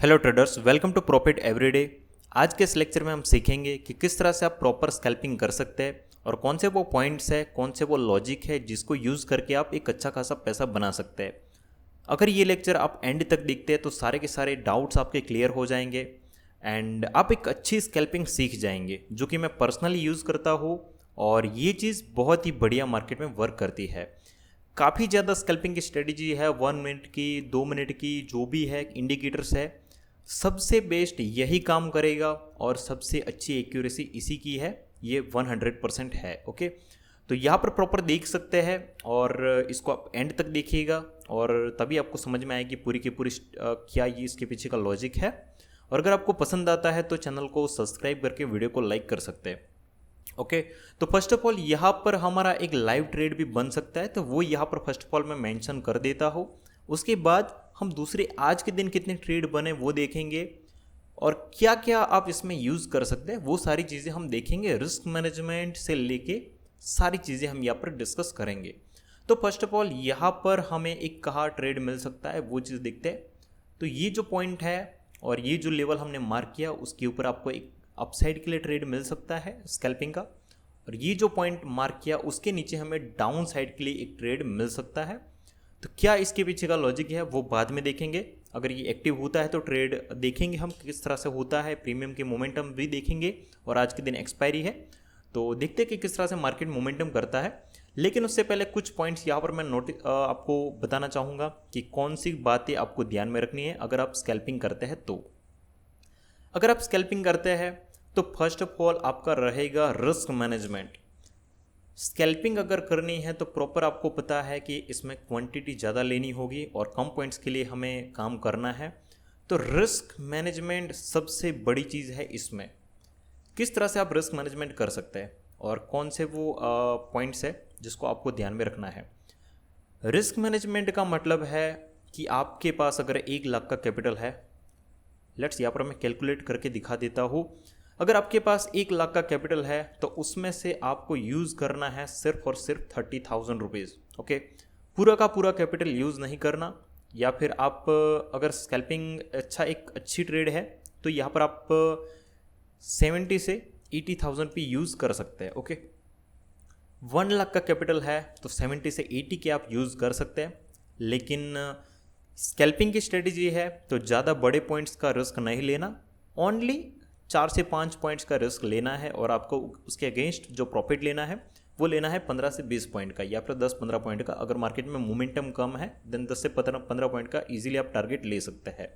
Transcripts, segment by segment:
Hello traders, welcome to profit everyday. आज के इस लेक्चर में हम सीखेंगे कि किस तरह से आप प्रॉपर स्कैल्पिंग कर सकते हैं और कौन से वो पॉइंट्स है, कौन से वो लॉजिक है जिसको यूज़ करके आप एक अच्छा खासा पैसा बना सकते हैं। अगर ये लेक्चर आप एंड तक देखते हैं तो सारे के सारे डाउट्स आपके क्लियर हो जाएंगे एंड आप एक अच्छी स्कैल्पिंग सीख जाएंगे, जो कि मैं पर्सनली यूज़ करता हूँ और ये चीज़ बहुत ही बढ़िया मार्केट में वर्क करती है। काफ़ी ज़्यादा स्कैल्पिंग की स्ट्रेटजी है, 1 मिनट की, 2 मिनट की, जो भी है इंडिकेटर्स है, सबसे बेस्ट यही काम करेगा और सबसे अच्छी एक्यूरेसी इसी की है। ये 100% है। ओके, तो यहाँ पर प्रॉपर देख सकते हैं और इसको आप एंड तक देखिएगा और तभी आपको समझ में आएगी पूरी की पूरी क्या ये इसके पीछे का लॉजिक है। और अगर आपको पसंद आता है तो चैनल को सब्सक्राइब करके वीडियो को लाइक कर सकते हैं। ओके, तो फर्स्ट ऑफ ऑल यहाँ पर हमारा एक लाइव ट्रेड भी बन सकता है, तो वो यहाँ पर फर्स्ट ऑफ ऑल मैं मेंशन कर देता हूँ। उसके बाद हम दूसरे आज के दिन कितने ट्रेड बने वो देखेंगे और क्या क्या आप इसमें यूज़ कर सकते हैं वो सारी चीज़ें हम देखेंगे। रिस्क मैनेजमेंट से लेके सारी चीज़ें हम यहाँ पर डिस्कस करेंगे। तो फर्स्ट ऑफ ऑल यहाँ पर हमें एक कहाँ ट्रेड मिल सकता है वो चीज़ देखते हैं। तो ये जो पॉइंट है और ये जो लेवल हमने मार्क किया उसके ऊपर आपको एक अपसाइड के लिए ट्रेड मिल सकता है स्कैल्पिंग का, और ये जो पॉइंट मार्क किया उसके नीचे हमें डाउन साइड के लिए एक ट्रेड मिल सकता है। तो क्या इसके पीछे का लॉजिक है वो बाद में देखेंगे। अगर ये एक्टिव होता है तो ट्रेड देखेंगे हम किस तरह से होता है, प्रीमियम के मोमेंटम भी देखेंगे और आज के दिन एक्सपायरी है तो देखते हैं कि किस तरह से मार्केट मोमेंटम करता है। लेकिन उससे पहले कुछ पॉइंट्स यहाँ पर मैं आपको बताना चाहूँगा कि कौन सी बातें आपको ध्यान में रखनी है अगर आप स्कैल्पिंग करते हैं। तो अगर आप स्कैल्पिंग करते हैं तो फर्स्ट ऑफ ऑल आपका रहेगा रिस्क मैनेजमेंट। स्कैल्पिंग अगर करनी है तो प्रॉपर आपको पता है कि इसमें क्वांटिटी ज़्यादा लेनी होगी और कम पॉइंट्स के लिए हमें काम करना है। तो रिस्क मैनेजमेंट सबसे बड़ी चीज़ है इसमें। किस तरह से आप रिस्क मैनेजमेंट कर सकते हैं और कौन से वो पॉइंट्स है जिसको आपको ध्यान में रखना है। रिस्क मैनेजमेंट का मतलब है कि आपके पास अगर 1 लाख का कैपिटल है, लेट्स यहाँ पर मैं कैलकुलेट करके दिखा देता हूँ। अगर आपके पास 1 लाख का कैपिटल है तो उसमें से आपको यूज़ करना है सिर्फ और सिर्फ 30,000 रुपीज़। ओके, पूरा का पूरा कैपिटल यूज़ नहीं करना। या फिर आप अगर स्कैल्पिंग एक अच्छी ट्रेड है तो यहाँ पर आप 70 से 80,000 पे यूज़ कर सकते हैं। ओके, 1 लाख का कैपिटल है तो 70 से 80 के आप यूज़ कर सकते हैं। लेकिन स्कैल्पिंग की स्ट्रेटजी है तो ज़्यादा बड़े पॉइंट्स का रिस्क नहीं लेना, ओनली 4 से 5 पॉइंट्स का रिस्क लेना है और आपको उसके अगेंस्ट जो प्रॉफिट लेना है वो लेना है 15 से 20 पॉइंट का या फिर 10-15 पॉइंट का। अगर मार्केट में मोमेंटम कम है देन 10 से 15 पॉइंट का इजीली आप टारगेट ले सकते हैं।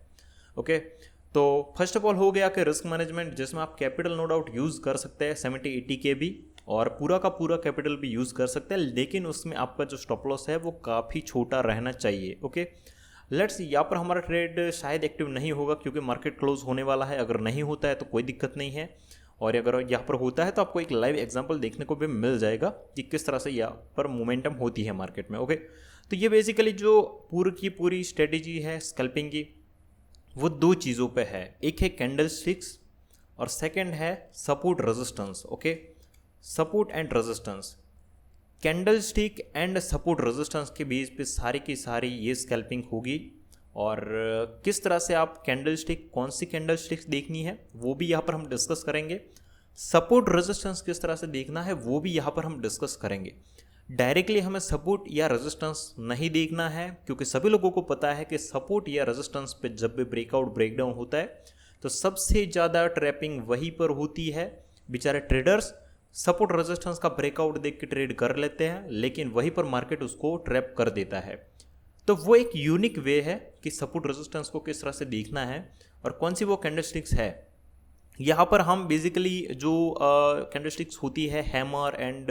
ओके, तो फर्स्ट ऑफ ऑल हो गया कि रिस्क मैनेजमेंट, जिसमें आप कैपिटल नो डाउट यूज़ कर सकते हैं 70-80 के भी और पूरा का पूरा कैपिटल भी यूज़ कर सकते हैं, लेकिन उसमें आपका जो स्टॉप लॉस है वो काफ़ी छोटा रहना चाहिए। ओके, लेट्स यहाँ पर हमारा ट्रेड शायद एक्टिव नहीं होगा क्योंकि मार्केट क्लोज होने वाला है। अगर नहीं होता है तो कोई दिक्कत नहीं है, और अगर यहाँ पर होता है तो आपको एक लाइव एग्जांपल देखने को भी मिल जाएगा कि किस तरह से यहाँ पर मोमेंटम होती है मार्केट में। ओके, तो ये बेसिकली जो पूरी की पूरी स्ट्रेटेजी है स्कैल्पिंग की वो 2 चीज़ों पे है। एक है कैंडल स्टिक्स और सेकेंड है support resistance. Okay, support and resistance, candle stick and support resistance के बेस पे सारी की सारी ये स्कैल्पिंग होगी। और किस तरह से आप कैंडल स्टिक, कौन सी कैंडल स्टिक्स देखनी है वो भी यहाँ पर हम डिस्कस करेंगे। सपोर्ट रेजिस्टेंस किस तरह से देखना है वो भी यहाँ पर हम डिस्कस करेंगे। डायरेक्टली हमें सपोर्ट या रेजिस्टेंस नहीं देखना है क्योंकि सभी लोगों को पता है कि सपोर्ट या रेजिस्टेंस पे जब भी ब्रेकआउट ब्रेकडाउन होता है तो सबसे ज़्यादा ट्रैपिंग वहीं पर होती है। बेचारे ट्रेडर्स सपोर्ट रेजिस्टेंस का ब्रेकआउट देख के ट्रेड कर लेते हैं लेकिन वहीं पर मार्केट उसको ट्रैप कर देता है। तो वो एक यूनिक वे है कि सपोर्ट रेजिस्टेंस को किस तरह से देखना है और कौन सी वो कैंडलस्टिक्स है। यहाँ पर हम बेसिकली जो कैंडलस्टिक्स होती है हैमर एंड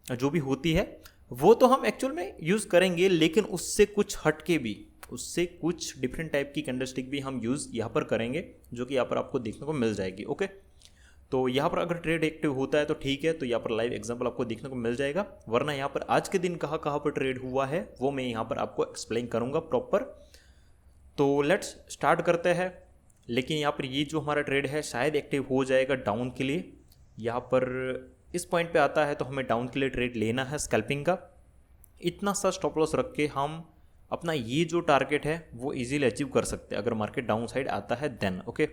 जो भी होती है वो तो हम एक्चुअल में यूज़ करेंगे, लेकिन उससे कुछ हट के भी, उससे कुछ डिफरेंट टाइप की कैंडलस्टिक भी हम यूज़ यहाँ पर करेंगे जो कि यहाँ पर आपको देखने को मिल जाएगी। ओके, तो यहाँ पर अगर ट्रेड एक्टिव होता है तो ठीक है, तो यहाँ पर लाइव एग्जांपल आपको देखने को मिल जाएगा, वरना यहाँ पर आज के दिन कहाँ कहाँ पर ट्रेड हुआ है वो मैं यहाँ पर आपको एक्सप्लेन करूँगा प्रॉपर। तो लेट्स स्टार्ट करते हैं। लेकिन यहाँ पर ये जो हमारा ट्रेड है शायद एक्टिव हो जाएगा डाउन के लिए। यहाँ पर इस पॉइंट पे आता है तो हमें डाउन के लिए ट्रेड लेना है स्कैल्पिंग का। इतना सा स्टॉप लॉस रख के हम अपना ये जो टारगेट है वो इजीली अचीव कर सकते हैं अगर मार्केट डाउन साइड आता है then. Okay,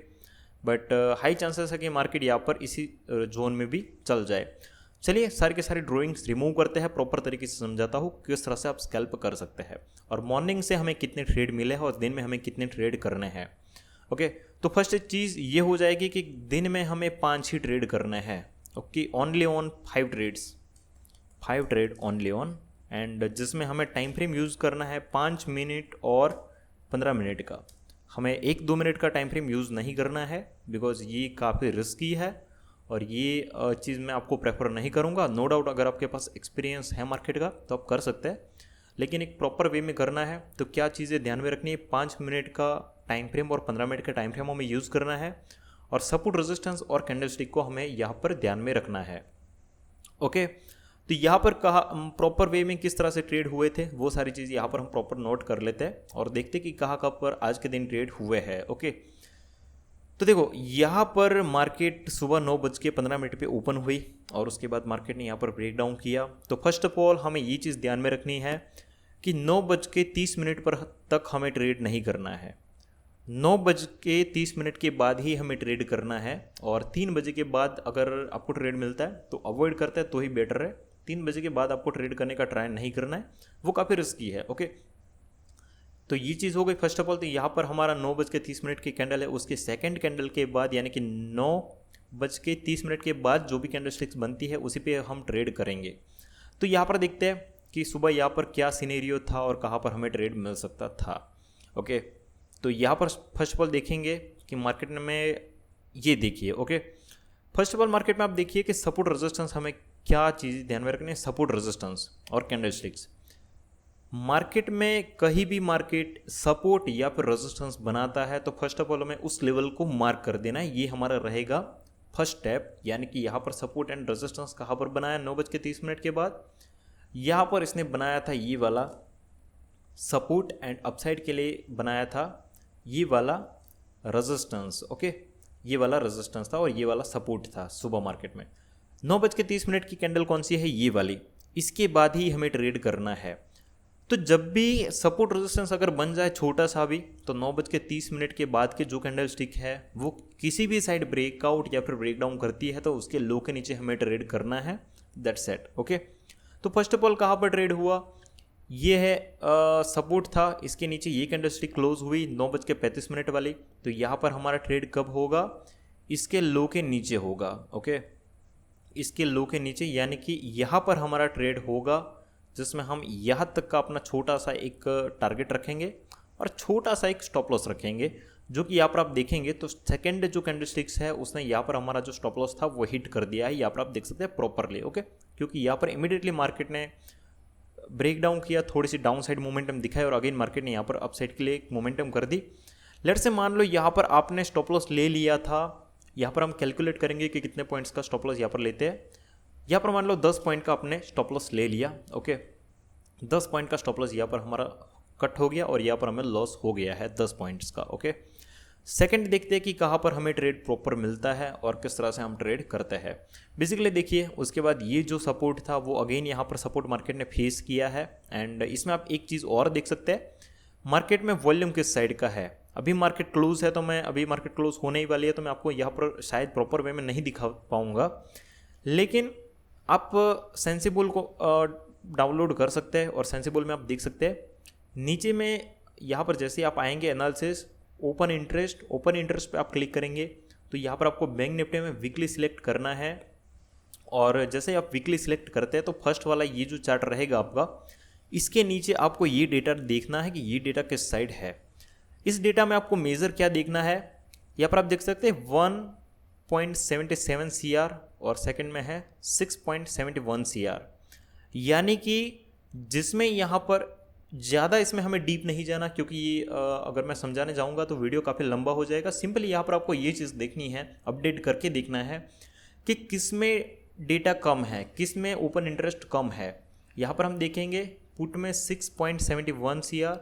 but high chances है कि मार्केट यहाँ पर इसी जोन में भी चल जाए। चलिए सारी के सारी ड्राइंग्स रिमूव करते हैं, प्रॉपर तरीके से समझाता हूँ किस तरह से आप स्कैल्प कर सकते हैं और मॉर्निंग से हमें कितने ट्रेड मिले हैं और दिन में हमें कितने ट्रेड करने हैं। ओके, तो फर्स्ट चीज़ ये हो जाएगी कि दिन में हमें 5 ही ट्रेड करने हैं। Okay, only on 5 trades, 5 trade only on, and जिसमें हमें टाइम फ्रेम यूज़ करना है 5 मिनट और 15 मिनट का। हमें 1-2 मिनट का टाइम फ्रेम यूज़ नहीं करना है बिकॉज ये काफ़ी रिस्की है और ये चीज़ मैं आपको प्रेफर नहीं करूँगा। नो डाउट अगर आपके पास एक्सपीरियंस है मार्केट का तो आप कर सकते हैं, लेकिन एक प्रॉपर वे में करना है तो क्या चीज़ें ध्यान में रखनी है, 5 मिनट का टाइम फ्रेम और 15 मिनट का टाइम फ्रेम हमें यूज़ करना है और सपोर्ट रेजिस्टेंस और कैंडलस्टिक को हमें यहाँ पर ध्यान में रखना है। ओके, तो यहाँ पर कहा प्रॉपर वे में किस तरह से ट्रेड हुए थे वो सारी चीज़ यहाँ पर हम प्रॉपर नोट कर लेते हैं और देखते कि कहाँ कहाँ पर आज के दिन ट्रेड हुए हैं। ओके, तो देखो यहाँ पर मार्केट सुबह 9:15 पे ओपन हुई और उसके बाद मार्केट ने यहाँ पर ब्रेक डाउन किया। तो फर्स्ट ऑफ ऑल हमें ये चीज़ ध्यान में रखनी है कि 9:30 पर तक हमें ट्रेड नहीं करना है। 9:30 के बाद ही हमें ट्रेड करना है और 3 बजे के बाद अगर आपको ट्रेड मिलता है तो अवॉइड करता है तो ही बेटर है। 3 बजे के बाद आपको ट्रेड करने का ट्राई नहीं करना है, वो काफ़ी रिस्की है। ओके, तो ये चीज़ हो गई फर्स्ट ऑफ ऑल। तो यहाँ पर हमारा 9:30 की कैंडल है, उसके सेकंड कैंडल के बाद यानी कि 9:30 के बाद जो भी कैंडल स्टिक्स बनती है उसी पे हम ट्रेड करेंगे। तो यहाँ पर देखते हैं कि सुबह यहाँ पर क्या सिनेरियो था और कहाँ पर हमें ट्रेड मिल सकता था। ओके, तो यहाँ पर फर्स्ट ऑफ ऑल देखेंगे कि मार्केट में ये देखिए। Okay, first of all market में आप देखिए कि सपोर्ट रेजिस्टेंस हमें क्या चीज़ ध्यान में रखनी है, सपोर्ट रेजिस्टेंस और कैंडल स्टिक्स। मार्केट में कहीं भी मार्केट सपोर्ट या फिर रेजिस्टेंस बनाता है तो फर्स्ट ऑफ ऑल हमें उस लेवल को मार्क कर देना है, ये हमारा रहेगा फर्स्ट स्टेप। यानी कि यहाँ पर सपोर्ट एंड रेजिस्टेंस कहाँ पर बनाया, 9:30 के बाद यहाँ पर इसने बनाया था ये वाला सपोर्ट एंड अपसाइड के लिए बनाया था ये वाला रेजिस्टेंस। ओके, ये वाला रेजिस्टेंस था और ये वाला सपोर्ट था सुबह मार्केट में। 9:30 की कैंडल कौन सी है, ये वाली, इसके बाद ही हमें ट्रेड करना है। तो जब भी सपोर्ट रेजिस्टेंस अगर बन जाए छोटा सा भी तो 9:30 के बाद के जो कैंडल स्टिक है वो किसी भी साइड ब्रेकआउट या फिर ब्रेकडाउन करती है तो उसके लो के नीचे हमें ट्रेड करना है, दैट्स सेट। ओके, तो फर्स्ट ऑफ ऑल कहाँ पर ट्रेड हुआ, ये है सपोर्ट था, इसके नीचे ये कैंडल स्टिक क्लोज हुई 9:35 वाली। तो यहाँ पर हमारा ट्रेड कब होगा, इसके लो के नीचे होगा। ओके, इसके लो के नीचे, यानी कि यहाँ पर हमारा ट्रेड होगा जिसमें हम यहाँ तक का अपना छोटा सा एक टारगेट रखेंगे और छोटा सा एक स्टॉप लॉस रखेंगे, जो कि यहाँ पर आप देखेंगे तो सेकंड जो कैंडल स्टिक्स है उसने यहाँ पर हमारा जो स्टॉप लॉस था वो हिट कर दिया है, यहाँ पर आप देख सकते हैं प्रॉपरली। ओके, क्योंकि यहाँ पर इमीडिएटली मार्केट ने ब्रेक डाउन किया, थोड़ी सी डाउन साइड मोमेंटम दिखाया और अगेन मार्केट ने यहाँ पर अप साइड के लिए एक मोमेंटम कर दी। लेट्स से मान लो यहाँ पर आपने स्टॉप लॉस ले लिया था, यहाँ पर हम कैलकुलेट करेंगे कि कितने पॉइंट्स का स्टॉप लॉस यहाँ पर लेते हैं। यहाँ पर मान लो 10 पॉइंट का आपने स्टॉप लॉस ले लिया। ओके, 10 पॉइंट का स्टॉप लॉस यहाँ पर हमारा कट हो गया और यहाँ पर हमें लॉस हो गया है 10 पॉइंट्स का। ओके, सेकंड देखते हैं कि कहाँ पर हमें ट्रेड प्रॉपर मिलता है और किस तरह से हम ट्रेड करते हैं। बेसिकली देखिए उसके बाद ये जो सपोर्ट था वो अगेन यहाँ पर सपोर्ट मार्केट ने फेस किया है एंड इसमें आप एक चीज़ और देख सकते हैं, मार्केट में वॉल्यूम किस साइड का है। अभी मार्केट क्लोज है तो मैं अभी मार्केट क्लोज होने ही वाली है तो मैं आपको यहाँ पर शायद प्रॉपर वे में नहीं दिखा पाऊँगा, लेकिन आप सेंसिबल को डाउनलोड कर सकते हैं और सेंसिबल में आप देख सकते हैं नीचे में यहाँ पर जैसे आप आएंगे एनालिसिस ओपन इंटरेस्ट पे आप क्लिक करेंगे तो यहाँ पर आपको बैंक निफ्टी में वीकली सिलेक्ट करना है और जैसे आप वीकली सिलेक्ट करते हैं तो फर्स्ट वाला ये जो चार्ट रहेगा आपका, इसके नीचे आपको ये डेटा देखना है कि ये डेटा किस साइड है। इस डेटा में आपको मेजर क्या देखना है, यहाँ पर आप देख सकते हैं 1.77 CR और सेकंड में है 6.71 CR, यानी कि जिसमें यहाँ पर ज़्यादा इसमें हमें डीप नहीं जाना क्योंकि ये अगर मैं समझाने जाऊँगा तो वीडियो काफ़ी लंबा हो जाएगा। सिंपली यहाँ पर आपको ये चीज़ देखनी है, अपडेट करके देखना है कि किस में डेटा कम है, किस में ओपन इंटरेस्ट कम है। यहाँ पर हम देखेंगे पुट में 6.71 CR,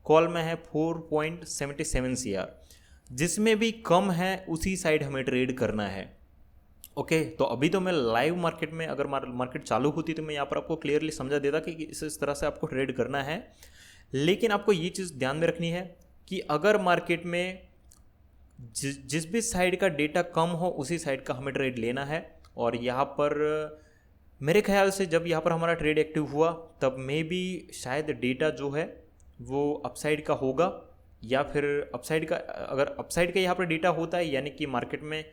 कॉल में है 4.77 CR, जिसमें भी कम है उसी साइड हमें ट्रेड करना है। ओके, तो अभी तो मैं लाइव मार्केट में अगर मार्केट चालू होती तो मैं यहाँ पर आपको क्लियरली समझा देता कि इस तरह से आपको ट्रेड करना है, लेकिन आपको ये चीज़ ध्यान में रखनी है कि अगर मार्केट में जिस भी साइड का डेटा कम हो उसी साइड का हमें ट्रेड लेना है। और यहाँ पर मेरे ख्याल से जब यहाँ पर हमारा ट्रेड एक्टिव हुआ तब मे बी शायद डेटा जो है वो अपसाइड का होगा, या फिर अपसाइड का, अगर अपसाइड का यहाँ पर डेटा होता है यानी कि मार्केट में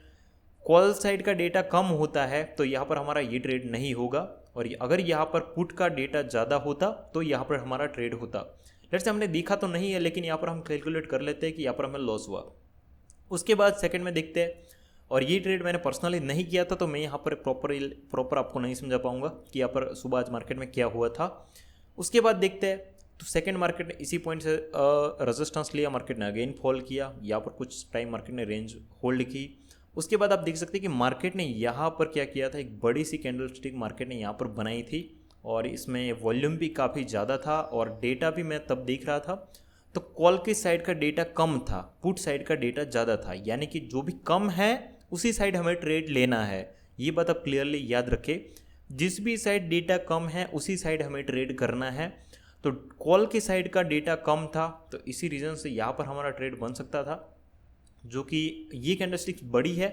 कॉल साइड का डेटा कम होता है तो यहाँ पर हमारा ये ट्रेड नहीं होगा। और अगर यहाँ पर पुट का डेटा ज़्यादा होता तो यहाँ पर हमारा ट्रेड होता। लेट्स से हमने देखा तो नहीं है, लेकिन यहाँ पर हम कैलकुलेट कर लेते हैं कि यहाँ पर हमें लॉस हुआ। उसके बाद सेकंड में देखते हैं, और ये ट्रेड मैंने पर्सनली नहीं किया था तो मैं यहाँ पर प्रॉपर आपको नहीं समझा पाऊंगा कि यहाँ पर सुबह आज मार्केट में क्या हुआ था। उसके बाद देखते हैं, तो सेकंड मार्केट ने इसी पॉइंट से रेजिस्टेंस लिया, मार्केट ने अगेन फॉल किया, यहाँ पर कुछ टाइम मार्केट ने रेंज होल्ड की। उसके बाद आप देख सकते हैं कि मार्केट ने यहाँ पर क्या किया था, एक बड़ी सी कैंडल स्टिक मार्केट ने यहाँ पर बनाई थी और इसमें वॉल्यूम भी काफ़ी ज़्यादा था और डेटा भी मैं तब देख रहा था तो कॉल की साइड का डेटा कम था, पुट साइड का डेटा ज़्यादा था, यानी कि जो भी कम है उसी साइड हमें ट्रेड लेना है। ये बात आप क्लियरली याद रखें, जिस भी साइड डेटा कम है उसी साइड हमें ट्रेड करना है। तो कॉल की साइड का डेटा कम था तो इसी रीज़न से यहाँ पर हमारा ट्रेड बन सकता था, जो कि ये कैंडल स्टिक बड़ी है।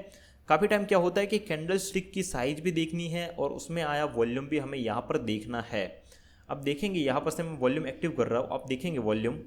काफ़ी टाइम क्या होता है कि कैंडल स्टिक की साइज भी देखनी है और उसमें आया वॉल्यूम भी हमें यहाँ पर देखना है। अब देखेंगे यहाँ पर से मैं वॉल्यूम एक्टिव कर रहा हूँ, आप देखेंगे वॉल्यूम,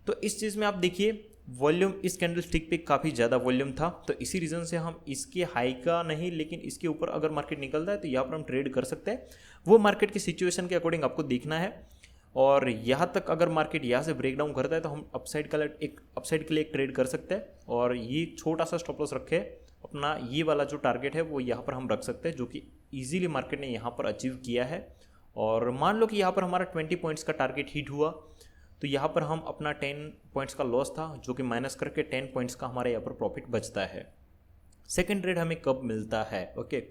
तो इस चीज़ में आप देखिए वॉल्यूम इस कैंडल स्टिक पे काफ़ी ज़्यादा वॉल्यूम था, तो इसी रीज़न से हम इसके हाई का नहीं लेकिन इसके ऊपर अगर मार्केट निकलता है तो यहाँ पर हम ट्रेड कर सकते हैं। वो मार्केट की सिचुएशन के अकॉर्डिंग आपको देखना है। और यहाँ तक अगर मार्केट यहाँ से ब्रेक डाउन करता है तो हम अपसाइड के लिए एक ट्रेड कर सकते हैं। और ये छोटा सा स्टॉप लॉस रखे अपना, ये वाला जो टारगेट है वो यहाँ पर हम रख सकते हैं, जो कि ईजिली मार्केट ने यहाँ पर अचीव किया है। और मान लो कि यहाँ पर हमारा 20 पॉइंट्स का टारगेट हिट हुआ तो यहाँ पर हम अपना 10 पॉइंट्स का लॉस था जो कि माइनस करके 10 पॉइंट्स का हमारे यहाँ पर प्रॉफिट बचता है। सेकंड ट्रेड हमें कब मिलता है, ओके,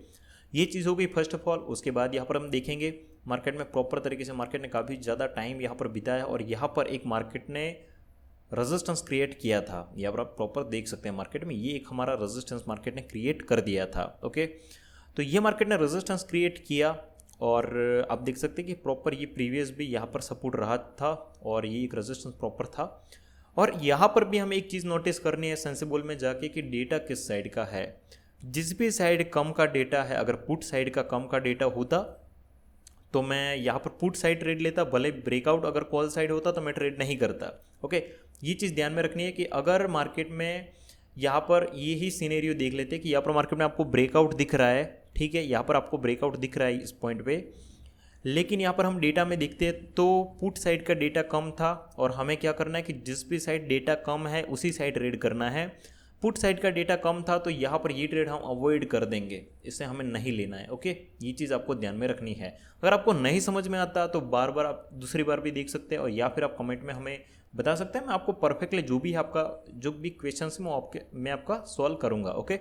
ये चीज़ हो गई फर्स्ट ऑफ ऑल। उसके बाद यहाँ पर हम देखेंगे मार्केट में प्रॉपर तरीके से मार्केट ने काफ़ी ज़्यादा टाइम यहाँ पर बिताया और यहाँ पर एक मार्केट ने रेजिस्टेंस क्रिएट किया था। यहाँ पर आप प्रॉपर देख सकते हैं मार्केट में ये एक हमारा रेजिस्टेंस मार्केट ने क्रिएट कर दिया था, ओके। तो ये मार्केट ने रेजिस्टेंस क्रिएट किया और आप देख सकते हैं कि प्रॉपर ये प्रीवियस भी यहाँ पर सपोर्ट रहा था और ये एक रेजिस्टेंस प्रॉपर था। और यहाँ पर भी हमें एक चीज़ नोटिस करनी है सेंसिबल में जाके कि डेटा किस साइड का है। जिस भी साइड कम का डेटा है, अगर पुट साइड का कम का डेटा होता तो मैं यहाँ पर पुट साइड ट्रेड लेता, भले ब्रेकआउट अगर कॉल साइड होता तो मैं ट्रेड नहीं करता, ओके। ये चीज़ ध्यान में रखनी है कि अगर मार्केट में यहाँ पर ये ही सिनेरियो देख लेते हैं कि यहाँ पर मार्केट में आपको ब्रेकआउट दिख रहा है, ठीक है, यहाँ पर आपको ब्रेकआउट दिख रहा है इस पॉइंट पे, लेकिन यहाँ पर हम डेटा में देखते हैं तो पुट साइड का डेटा कम था और हमें क्या करना है कि जिस भी साइड डेटा कम है उसी साइड ट्रेड करना है। पुट साइड का डेटा कम था तो यहाँ पर ये ट्रेड हम अवॉइड कर देंगे, इसे हमें नहीं लेना है, ओके। ये चीज़ आपको ध्यान में रखनी है। अगर आपको नहीं समझ में आता तो बार बार आप दूसरी बार भी देख सकते हैं और या फिर आप कमेंट में हमें बता सकते हैं, मैं आपको परफेक्टली जो भी क्वेश्चन है मैं आपका सॉल्व करूँगा, ओके।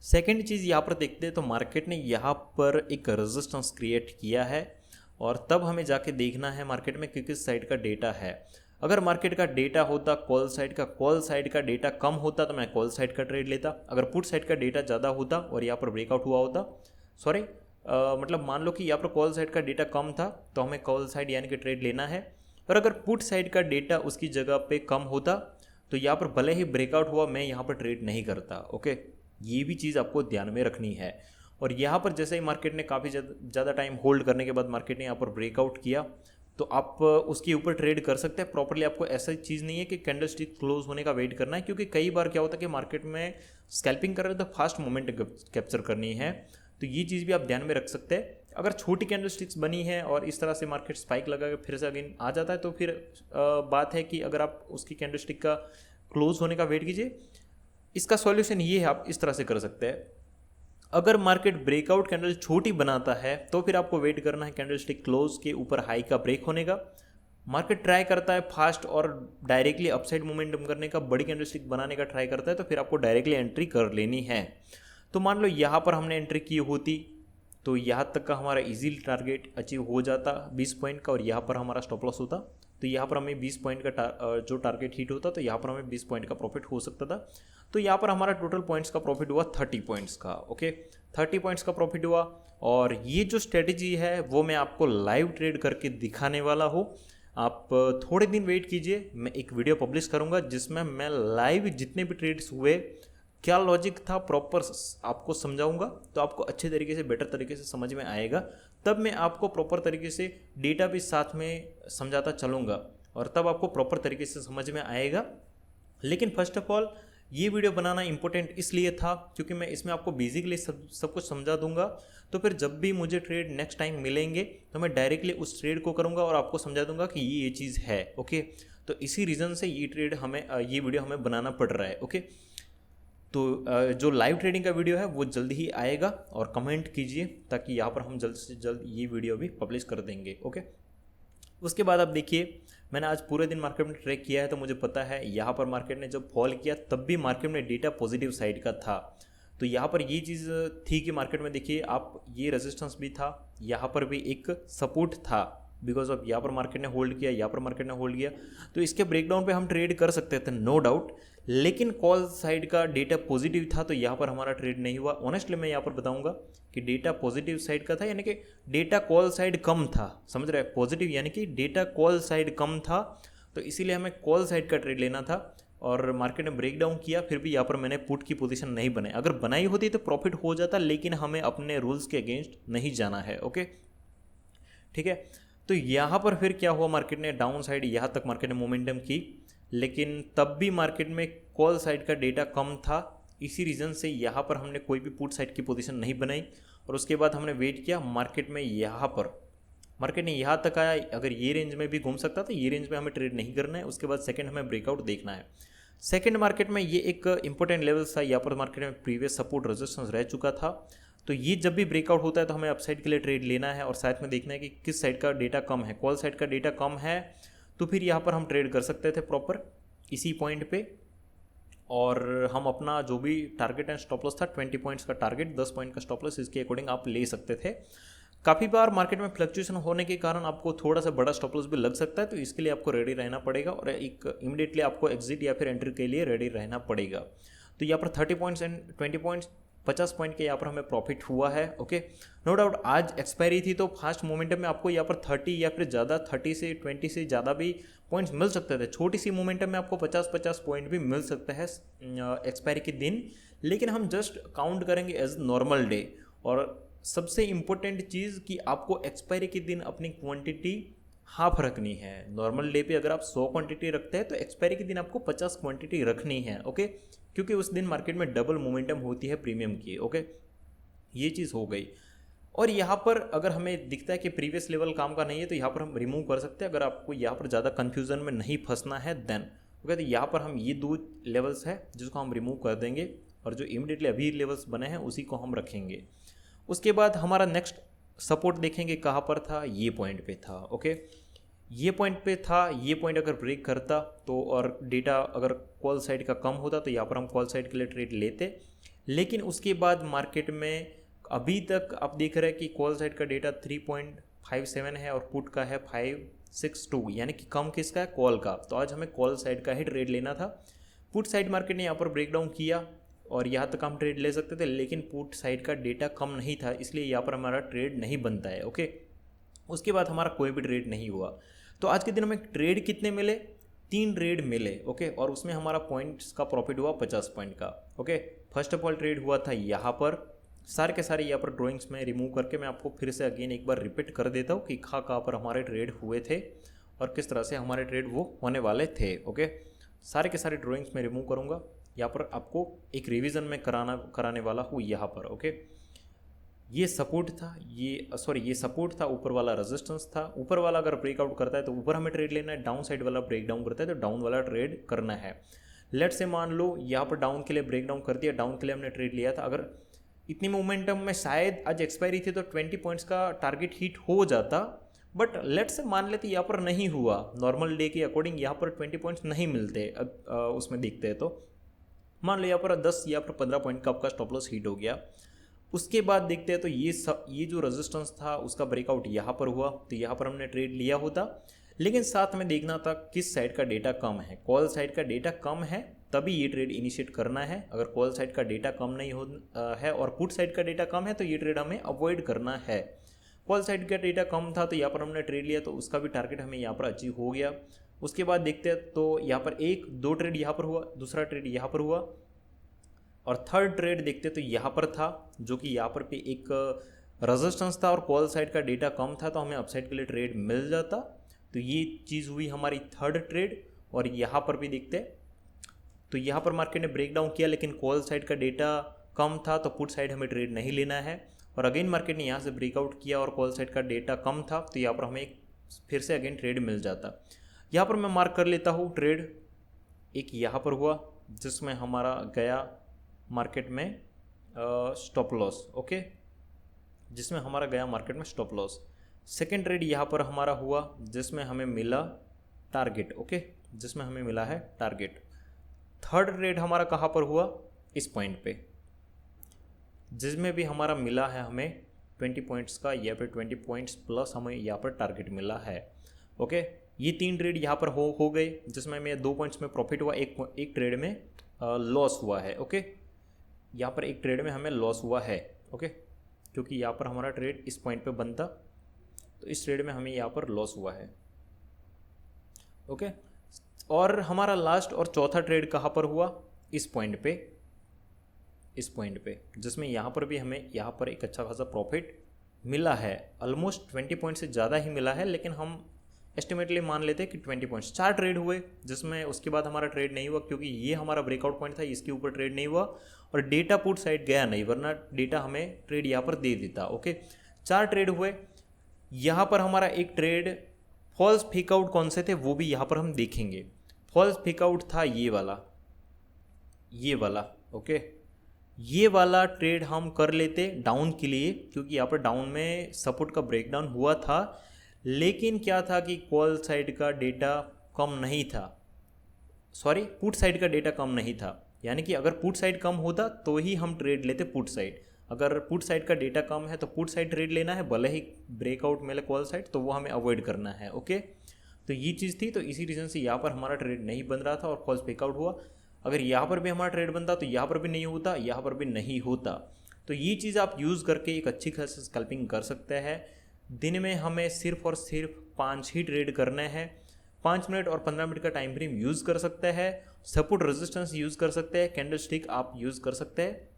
सेकेंड चीज़ यहाँ पर देखते हैं तो मार्केट ने यहाँ पर एक रेजिस्टेंस क्रिएट किया है और तब हमें जाके देखना है मार्केट में किस साइड का डेटा है। अगर मार्केट का डेटा होता कॉल साइड का डेटा कम होता तो मैं कॉल साइड का ट्रेड लेता। अगर पुट साइड का डेटा ज़्यादा होता और यहाँ पर ब्रेकआउट हुआ होता, सॉरी मतलब मान लो कि यहाँ पर कॉल साइड का डेटा कम था तो हमें कॉल साइड यानी कि ट्रेड लेना है। और अगर पुट साइड का डेटा उसकी जगह पे कम होता तो यहाँ पर भले ही ब्रेकआउट हुआ मैं यहाँ पर ट्रेड नहीं करता, ओके। ये भी चीज़ आपको ध्यान में रखनी है। और यहाँ पर जैसे ही मार्केट ने काफ़ी ज़्यादा टाइम होल्ड करने के बाद मार्केट ने यहाँ पर ब्रेकआउट किया तो आप उसके ऊपर ट्रेड कर सकते हैं प्रॉपरली। आपको ऐसा चीज़ नहीं है कि कैंडल स्टिक क्लोज होने का वेट करना है, क्योंकि कई बार क्या होता है कि मार्केट में स्कैल्पिंग कर रहे हैं तो फास्ट मोमेंट कैप्चर करनी है, तो ये चीज़ भी आप ध्यान में रख सकते हैं। अगर छोटी कैंडल स्टिक्स बनी है और इस तरह से मार्केट स्पाइक लगा के फिर से अगेन आ जाता है तो फिर बात है कि अगर आप उसकी कैंडल स्टिक का क्लोज होने का वेट कीजिए। इसका सॉल्यूशन ये है, आप इस तरह से कर सकते हैं। अगर मार्केट ब्रेकआउट कैंडल छोटी बनाता है तो फिर आपको वेट करना है कैंडल स्टिक क्लोज के ऊपर हाई का ब्रेक होने का। मार्केट ट्राई करता है फास्ट और डायरेक्टली अपसाइड मोमेंटम करने का, बड़ी कैंडल स्टिक बनाने का ट्राई करता है तो फिर आपको डायरेक्टली एंट्री कर लेनी है। तो मान लो यहाँ पर हमने एंट्री की होती तो यहाँ तक का हमारा इजीली टारगेट अचीव हो जाता 20 पॉइंट का और यहाँ पर हमारा स्टॉप लॉस होता, तो यहाँ पर हमें 20 पॉइंट का जो टारगेट हिट होता तो यहाँ पर हमें 20 पॉइंट का प्रॉफिट हो सकता था। तो यहाँ पर हमारा टोटल पॉइंट्स का प्रॉफिट हुआ 30 पॉइंट्स का, ओके, 30 पॉइंट्स का प्रॉफिट हुआ। और ये जो स्ट्रेटजी है वो मैं आपको लाइव ट्रेड करके दिखाने वाला हूँ। आप थोड़े दिन वेट कीजिए, मैं एक वीडियो पब्लिश करूंगा जिसमें मैं लाइव जितने भी ट्रेड्स हुए, क्या लॉजिक था प्रॉपर आपको समझाऊंगा, तो आपको अच्छे तरीके से बेटर तरीके से समझ में आएगा। तब मैं आपको प्रॉपर तरीके से डेटा भी साथ में समझाता चलूँगा और तब आपको प्रॉपर तरीके से समझ में आएगा। लेकिन फर्स्ट ऑफ ऑल ये वीडियो बनाना इंपॉर्टेंट इसलिए था क्योंकि मैं इसमें आपको बेसिकली सब कुछ समझा दूंगा, तो फिर जब भी मुझे ट्रेड नेक्स्ट टाइम मिलेंगे तो मैं डायरेक्टली उस ट्रेड को करूंगा और आपको समझा दूंगा कि ये चीज़ है। ओके, तो इसी रीज़न से ये ट्रेड हमें ये वीडियो हमें बनाना पड़ रहा है। ओके, तो जो लाइव ट्रेडिंग का वीडियो है वो जल्दी ही आएगा और कमेंट कीजिए ताकि यहाँ पर हम जल्द से जल्द ये वीडियो भी पब्लिश कर देंगे। ओके, उसके बाद आप देखिए, मैंने आज पूरे दिन मार्केट में ट्रेक किया है तो मुझे पता है यहाँ पर मार्केट ने जब फॉल किया तब भी मार्केट में डेटा पॉजिटिव साइड का था। तो यहाँ पर ये चीज़ थी कि मार्केट में देखिए आप, ये रेजिस्टेंस भी था, यहाँ पर भी एक सपोर्ट था, बिकॉज ऑफ यहाँ पर मार्केट ने होल्ड किया, यहाँ पर मार्केट ने होल्ड किया, तो इसके ब्रेकडाउन पे हम ट्रेड कर सकते थे नो डाउट। लेकिन कॉल साइड का डेटा पॉजिटिव था तो यहाँ पर हमारा ट्रेड नहीं हुआ। ऑनेस्टली मैं यहाँ पर बताऊंगा कि डेटा पॉजिटिव साइड का था, यानी कि डेटा कॉल साइड कम था, समझ रहे हैं, पॉजिटिव यानी कि डेटा कॉल साइड कम था, तो इसीलिए हमें कॉल साइड का ट्रेड लेना था। और मार्केट ने ब्रेक डाउन किया, फिर भी यहाँ पर मैंने पुट की पोजीशन नहीं बनाई, अगर बनाई होती तो प्रॉफिट हो जाता, लेकिन हमें अपने रूल्स के अगेंस्ट नहीं जाना है। ओके, ठीक है, तो यहाँ पर फिर क्या हुआ, मार्केट ने डाउन साइड यहाँ तक मार्केट ने मोमेंटम की, लेकिन तब भी मार्केट में कॉल साइड का डेटा कम था, इसी रीज़न से यहाँ पर हमने कोई भी पुट साइड की पोजीशन नहीं बनाई। और उसके बाद हमने वेट किया, मार्केट में यहाँ पर मार्केट ने यहाँ तक आया, अगर ये रेंज में भी घूम सकता तो ये रेंज में हमें ट्रेड नहीं करना है। उसके बाद सेकंड हमें ब्रेकआउट देखना है। सेकंड मार्केट में ये एक इंपॉर्टेंट लेवल था, यहाँ पर मार्केट में प्रीवियस सपोर्ट रेजिस्टेंस रह चुका था, तो ये जब भी ब्रेकआउट होता है तो हमें अपसाइड के लिए ट्रेड लेना है और साथ में देखना है कि किस साइड का डेटा कम है। कॉल साइड का डेटा कम है तो फिर यहाँ पर हम ट्रेड कर सकते थे प्रॉपर इसी पॉइंट पे, और हम अपना जो भी टारगेट एंड स्टॉप लॉस था 20 पॉइंट्स का टारगेट, 10 पॉइंट का स्टॉप लॉस, इसके अकॉर्डिंग आप ले सकते थे। काफ़ी बार मार्केट में फ्लक्चुएशन होने के कारण आपको थोड़ा सा बड़ा स्टॉप लॉस भी लग सकता है, तो इसके लिए आपको रेडी रहना पड़ेगा और एक इमीडिएटली आपको एग्जिट या फिर एंट्री के लिए रेडी रहना पड़ेगा। तो यहाँ पर 30 पॉइंट्स एंड 20 पॉइंट्स, 50 पॉइंट के यहाँ पर हमें प्रॉफिट हुआ है। ओके, नो डाउट आज एक्सपायरी थी तो फास्ट मोमेंटम में आपको यहाँ पर 30 या फिर ज़्यादा 30 से 20 से ज़्यादा भी पॉइंट्स मिल सकते थे। छोटी सी मोमेंटम में आपको 50-50 पॉइंट भी मिल सकता है एक्सपायरी के दिन, लेकिन हम जस्ट काउंट करेंगे एज नॉर्मल डे। और सबसे इम्पोर्टेंट चीज़ कि आपको एक्सपायरी के दिन अपनी क्वांटिटी हाफ रखनी है। नॉर्मल डे पे अगर आप 100 क्वांटिटी रखते हैं तो एक्सपायरी के दिन आपको 50 क्वांटिटी रखनी है। ओके, क्योंकि उस दिन मार्केट में डबल मोमेंटम होती है प्रीमियम की। ओके, ये चीज़ हो गई। और यहाँ पर अगर हमें दिखता है कि प्रीवियस लेवल काम का नहीं है तो यहाँ पर हम रिमूव कर सकते हैं, अगर आपको यहाँ पर ज़्यादा कन्फ्यूजन में नहीं फंसना है देन। ओके, तो यहाँ पर हम ये 2 लेवल्स है जिसको हम रिमूव कर देंगे और जो इमीडिएटली अभी लेवल्स बने हैं उसी को हम रखेंगे। उसके बाद हमारा नेक्स्ट सपोर्ट देखेंगे कहाँ पर था, ये पॉइंट पे था। ओके, ये पॉइंट पे था, ये पॉइंट अगर ब्रेक करता तो और डेटा अगर कॉल साइड का कम होता तो यहाँ पर हम कॉल साइड के लिए ट्रेड लेते। लेकिन उसके बाद मार्केट में अभी तक आप देख रहे हैं कि कॉल साइड का डेटा 3.57 है और पुट का है 562, यानी कि कम किसका है, कॉल का। तो आज हमें कॉल साइड का ही ट्रेड लेना था। पुट साइड मार्केट ने यहाँ पर ब्रेकडाउन किया और यहाँ तक हम ट्रेड ले सकते थे, लेकिन पुट साइड का डेटा कम नहीं था, इसलिए यहाँ पर हमारा ट्रेड नहीं बनता है। ओके, उसके बाद हमारा कोई भी ट्रेड नहीं हुआ। तो आज के दिन हमें ट्रेड कितने मिले, 3 ट्रेड मिले। ओके, और उसमें हमारा पॉइंट्स का प्रॉफिट हुआ 50 पॉइंट का। Okay, first of all trade हुआ था यहाँ पर, सारे के सारे यहाँ पर ड्राइंग्स में रिमूव करके मैं आपको फिर से अगेन एक बार रिपीट कर देता हूँ कि कहाँ पर हमारे ट्रेड हुए थे और किस तरह से हमारे ट्रेड वो होने वाले थे। ओके, सारे के सारे ड्राइंग्स में रिमूव करूँगा, यहाँ पर आपको एक रिवीजन में कराने वाला हूँ यहाँ पर। ओके, ये सपोर्ट था, ये सपोर्ट था, ऊपर वाला रेजिस्टेंस था। ऊपर वाला अगर ब्रेकआउट करता है तो ऊपर हमें ट्रेड लेना है, डाउन साइड वाला ब्रेक डाउन करता है तो डाउन वाला ट्रेड करना है। लेट से मान लो यहाँ पर डाउन के लिए ब्रेक डाउन कर दिया, डाउन के लिए हमने ट्रेड लिया था, अगर इतनी मोमेंटम में शायद आज एक्सपायरी थी तो 20 पॉइंट्स का टारगेट हिट हो जाता, बट लेट से मान लेते यहाँ पर नहीं हुआ, नॉर्मल डे के अकॉर्डिंग यहाँ पर 20 पॉइंट्स नहीं मिलते। उसमें देखते हैं तो मान लो यहाँ पर 10 या फिर 15 पॉइंट का आपका स्टॉप लॉस हिट हो गया। उसके बाद देखते हैं तो ये जो रेजिस्टेंस था उसका ब्रेकआउट यहाँ पर हुआ, तो यहाँ पर हमने ट्रेड लिया होता, लेकिन साथ में देखना था किस साइड का डेटा कम है। कॉल साइड का डेटा कम है तभी ये ट्रेड इनिशिएट करना है। अगर कॉल साइड का डेटा कम नहीं है और पुट साइड का डेटा कम है तो ये ट्रेड हमें अवॉइड करना है। कॉल साइड का डेटा कम था तो यहाँ पर हमने ट्रेड लिया तो उसका भी टारगेट हमें यहाँ पर अचीव हो गया। उसके बाद देखते हैं तो यहाँ पर एक दो ट्रेड यहाँ पर हुआ, दूसरा ट्रेड यहाँ पर हुआ और थर्ड ट्रेड देखते तो यहाँ पर था, जो कि यहाँ पर भी एक रेजिस्टेंस था और कॉल साइड का डेटा कम था तो हमें अपसाइड के लिए ट्रेड मिल जाता। तो ये चीज़ हुई हमारी थर्ड ट्रेड। और यहाँ पर भी देखते तो यहाँ पर मार्केट ने ब्रेक डाउन किया लेकिन कॉल साइड का डेटा कम था तो पुट साइड हमें ट्रेड नहीं लेना है। और अगेन मार्केट ने यहाँ से ब्रेकआउट किया और कॉल साइड का डेटा कम था तो यहाँ पर हमें फिर से अगेन ट्रेड मिल जाता। यहाँ पर मैं मार्क कर लेता हूँ ट्रेड, एक यहाँ पर हुआ जिसमें हमारा गया मार्केट में स्टॉप लॉस, ओके, जिसमें हमारा गया मार्केट में स्टॉप लॉस। सेकेंड ट्रेड यहाँ पर हमारा हुआ जिसमें हमें मिला टारगेट, ओके, जिसमें हमें मिला है टारगेट। थर्ड ट्रेड हमारा कहाँ पर हुआ, इस पॉइंट पे, जिसमें भी हमारा मिला है हमें 20 पॉइंट्स का, यहाँ पे 20 पॉइंट्स प्लस हमें यहाँ पर टारगेट मिला है, ओके। ये तीन ट्रेड यहाँ पर हो गए जिसमें हमें 2 पॉइंट्स में प्रॉफिट हुआ, एक ट्रेड में लॉस हुआ है, ओके। यहाँ पर एक ट्रेड में हमें लॉस हुआ है, ओके, क्योंकि यहाँ पर हमारा ट्रेड इस पॉइंट पे बनता तो इस ट्रेड में हमें यहाँ पर लॉस हुआ है, ओके। और हमारा लास्ट और चौथा ट्रेड कहाँ पर हुआ, इस पॉइंट पे, जिसमें यहाँ पर भी हमें यहाँ पर एक अच्छा खासा प्रॉफिट मिला है, ऑलमोस्ट 20 पॉइंट से ज़्यादा ही मिला है, लेकिन हम एस्टिमेटली मान लेते हैं कि 20 पॉइंट्स। 4 ट्रेड हुए जिसमें उसके बाद हमारा ट्रेड नहीं हुआ क्योंकि ये हमारा ब्रेकआउट पॉइंट था, इसके ऊपर ट्रेड नहीं हुआ और डेटा पुट साइड गया नहीं, वरना डेटा हमें ट्रेड यहाँ पर दे देता, ओके। 4 ट्रेड हुए। यहाँ पर हमारा एक ट्रेड फॉल्स फेकआउट कौन से थे वो भी यहाँ पर हम देखेंगे। फॉल्स फेकआउट था ये वाला, ओके। ये वाला ट्रेड हम कर लेते डाउन के लिए क्योंकि यहाँ पर डाउन में सपोर्ट का ब्रेकडाउन हुआ था, लेकिन क्या था कि कॉल साइड का डेटा कम नहीं था, सॉरी पुट साइड का डेटा कम नहीं था। यानी कि अगर पुट साइड कम होता तो ही हम ट्रेड लेते पुट साइड, अगर पुट साइड का डेटा कम है तो पुट साइड ट्रेड लेना है, भले ही ब्रेकआउट मिले कॉल साइड तो वो हमें अवॉइड करना है, ओके। तो ये चीज़ थी, तो इसी रीज़न से यहाँ पर हमारा ट्रेड नहीं बन रहा था और फॉल्स ब्रेकआउट हुआ। अगर यहाँ पर भी हमारा ट्रेड बनता तो यहाँ पर भी नहीं होता, यहाँ पर भी नहीं होता। तो ये चीज़ आप यूज़ करके एक अच्छी खासी स्कैल्पिंग कर सकते हैं। दिन में हमें सिर्फ और सिर्फ 5 ही ट्रेड करने हैं। 5 मिनट और 15 मिनट का टाइम फ्रेम यूज़ कर सकते हैं, सपोर्ट रेजिस्टेंस यूज़ कर सकते हैं, कैंडल स्टिक आप यूज़ कर सकते हैं।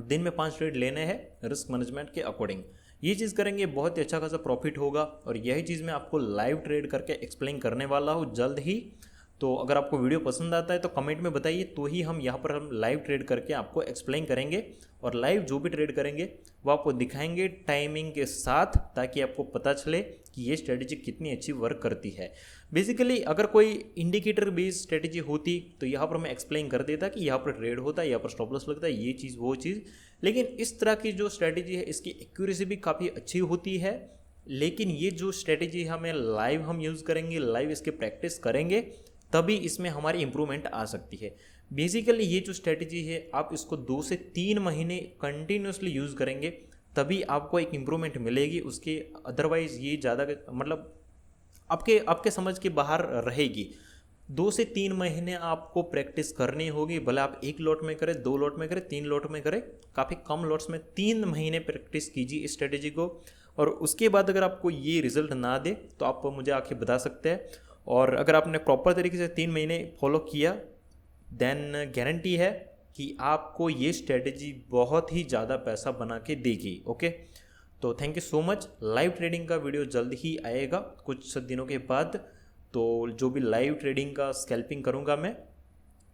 दिन में 5 ट्रेड लेने हैं रिस्क मैनेजमेंट के अकॉर्डिंग। ये चीज़ करेंगे बहुत ही अच्छा खासा प्रॉफिट होगा और यही चीज़ मैं आपको लाइव ट्रेड करके एक्सप्लेन करने वाला हूँ जल्द ही। तो अगर आपको वीडियो पसंद आता है तो कमेंट में बताइए, तो ही हम यहाँ पर हम लाइव ट्रेड करके आपको एक्सप्लेन करेंगे और लाइव जो भी ट्रेड करेंगे वो आपको दिखाएंगे टाइमिंग के साथ, ताकि आपको पता चले कि ये स्ट्रेटेजी कितनी अच्छी वर्क करती है। बेसिकली अगर कोई इंडिकेटर बेस्ड स्ट्रेटेजी होती तो यहाँ पर मैं एक्सप्लेन कर देता कि यहाँ पर ट्रेड होता है, यहाँ पर स्टॉप लॉस लगता है, ये चीज़ वो चीज़। लेकिन इस तरह की जो स्ट्रेटेजी है इसकी एक्यूरेसी भी काफ़ी अच्छी होती है, लेकिन ये जो स्ट्रेटेजी हमें लाइव हम यूज़ करेंगे, लाइव इसके प्रैक्टिस करेंगे, तभी इसमें हमारी इंप्रूवमेंट आ सकती है। बेसिकली ये जो स्ट्रेटेजी है आप इसको 2 से 3 महीने कंटिन्यूसली यूज़ करेंगे तभी आपको एक इम्प्रूवमेंट मिलेगी, उसके अदरवाइज़ ये ज़्यादा मतलब आपके समझ के बाहर रहेगी। 2 से 3 महीने आपको प्रैक्टिस करनी होगी, भले आप 1 लॉट में करें, 2 लॉट में करें, 3 लॉट में करें, काफ़ी कम लॉट्स में 3 महीने प्रैक्टिस कीजिए इस स्ट्रेटेजी को। और उसके बाद अगर आपको ये रिजल्ट ना दे तो आप मुझे आके बता सकते हैं, और अगर आपने प्रॉपर तरीके से 3 महीने फॉलो किया देन गारंटी है कि आपको ये स्ट्रेटेजी बहुत ही ज़्यादा पैसा बना के देगी, ओके। तो thank you so much. Live trading का वीडियो जल्द ही आएगा कुछ दिनों के बाद। तो जो भी लाइव ट्रेडिंग का स्कैल्पिंग करूँगा मैं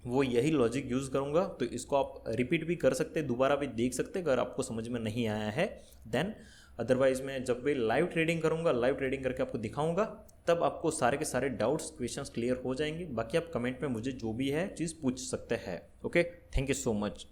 वो यही लॉजिक यूज़ करूँगा, तो इसको आप रिपीट भी कर सकते हैं, दोबारा भी देख सकते हैं अगर आपको समझ में नहीं आया है देन। अदरवाइज़ मैं जब भी लाइव ट्रेडिंग करूँगा, लाइव ट्रेडिंग करके आपको दिखाऊँगा, तब आपको सारे के सारे डाउट्स क्वेश्चंस क्लियर हो जाएंगे। बाकी आप कमेंट में मुझे जो भी है चीज़ पूछ सकते हैं, okay. Thank you so much.